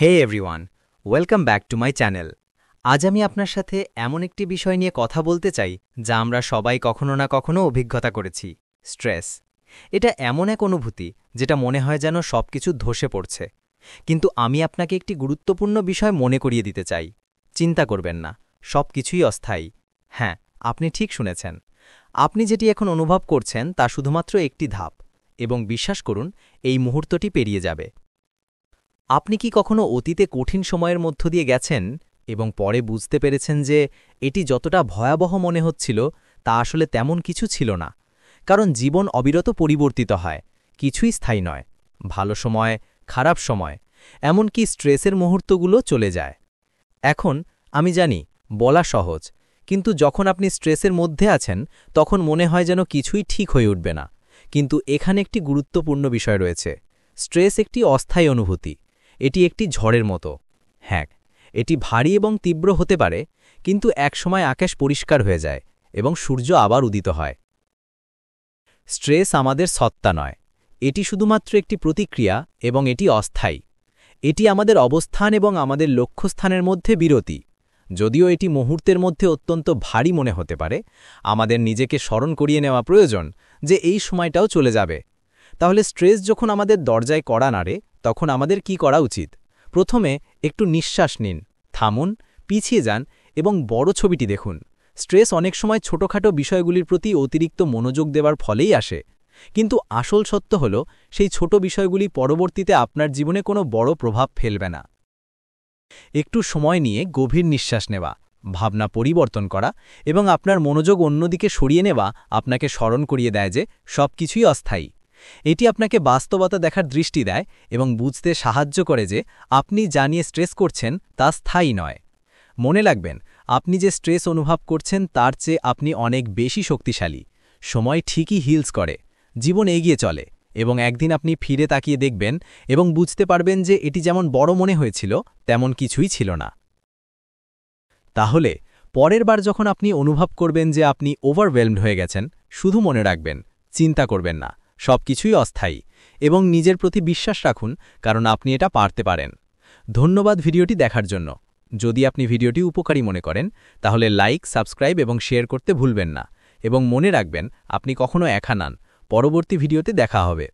Hey everyone, welcome back to my channel. আজ আমি আপনার সাথে এমন একটি বিষয় নিয়ে কথা বলতে চাই যা আমরা সবাই কখনো না কখনো অভিজ্ঞতা করেছি, স্ট্রেস। এটা এমন এক অনুভূতি যেটা মনে হয় যেন সবকিছু ধসে পড়ছে। কিন্তু আমি আপনাকে একটি গুরুত্বপূর্ণ বিষয় মনে করিয়ে দিতে চাই। চিন্তা করবেন না, সবকিছুই অস্থায়ী। হ্যাঁ, আপনি ঠিক শুনেছেন। আপনি যেটি এখন অনুভব করছেন তা শুধুমাত্র একটি ধাপ, এবং বিশ্বাস করুন, এই মুহূর্তটি পেরিয়ে যাবে। আপনি কি কখনো অতীতে কঠিন সময়ের মধ্য দিয়ে গেছেন এবং পরে বুঝতে পেরেছেন যে এটি যতটা ভয়াবহ মনে হচ্ছিল তা আসলে তেমন কিছু ছিল না? কারণ জীবন অবিরত পরিবর্তিত হয়, কিছুই স্থায়ী নয়। ভালো সময়, খারাপ সময়, এমনকি স্ট্রেসের মুহূর্তগুলো চলে যায়। এখন আমি জানি, বলা সহজ, কিন্তু যখন আপনি স্ট্রেসের মধ্যে আছেন তখন মনে হয় যেন কিছুই ঠিক হয়ে উঠবে না। কিন্তু এখানে একটি গুরুত্বপূর্ণ বিষয় রয়েছে। স্ট্রেস একটি অস্থায়ী অনুভূতি। এটি একটি ঝড়ের মতো। হ্যাঁ, এটি ভারী এবং তীব্র হতে পারে, কিন্তু একসময় আকাশ পরিষ্কার হয়ে যায় এবং সূর্য আবার উদিত হয়। স্ট্রেস আমাদের সত্তা নয়, এটি শুধুমাত্র একটি প্রতিক্রিয়া এবং এটি অস্থায়ী। এটি আমাদের অবস্থান এবং আমাদের লক্ষ্যস্থানের মধ্যে বিরতি। যদিও এটি মুহূর্তের মধ্যে অত্যন্ত ভারী মনে হতে পারে, আমাদের নিজেকে স্মরণ করিয়ে নেওয়া প্রয়োজন যে এই সময়টাও চলে যাবে। তাহলে স্ট্রেস যখন আমাদের দরজায় কড়া নাড়ে তখন আমাদের কি করা উচিত? প্রথমে একটু নিঃশ্বাস নিন, থামুন, পিছিয়ে যান এবং বড় ছবিটি দেখুন। স্ট্রেস অনেক সময় ছোটখাটো বিষয়গুলির প্রতি অতিরিক্ত মনোযোগ দেওয়ার ফলেই আসে। কিন্তু আসল সত্য হল, সেই ছোট বিষয়গুলি পরবর্তীতে আপনার জীবনে কোনো বড় প্রভাব ফেলবে না। একটু সময় নিয়ে গভীর নিঃশ্বাস নেওয়া, ভাবনা পরিবর্তন করা এবং আপনার মনোযোগ অন্যদিকে সরিয়ে নেওয়া আপনাকে স্মরণ করিয়ে দেয় যে সবকিছুই অস্থায়ী। এটি আপনাকে বাস্তবতা দেখার দৃষ্টি দেয় এবং বুঝতে সাহায্য করে যে আপনি যা নিয়ে স্ট্রেস করছেন তা স্থায়ী নয়। মনে রাখবেন, আপনি যে স্ট্রেস অনুভব করছেন তার চেয়ে আপনি অনেক বেশি শক্তিশালী। সময় ঠিকই হিলস করে, জীবন এগিয়ে চলে, এবং একদিন আপনি ফিরে তাকিয়ে দেখবেন এবং বুঝতে পারবেন যে এটি যেমন বড় মনে হয়েছিল তেমন কিছুই ছিল না। তাহলে পরের বার যখন আপনি অনুভব করবেন যে আপনি ওভারওয়েলমড হয়ে গেছেন, শুধু মনে রাখবেন, চিন্তা করবেন না, সবকিছুই অস্থায়ী, এবং নিজের প্রতি বিশ্বাস রাখুন, কারণ আপনি এটা পারতে পারেন। ধন্যবাদ ভিডিওটি দেখার জন্য। যদি আপনি ভিডিওটি উপকারী মনে করেন তাহলে লাইক, সাবস্ক্রাইব এবং শেয়ার করতে ভুলবেন না। এবং মনে রাখবেন, আপনি কখনো একা নন। পরবর্তী ভিডিওতে দেখা হবে।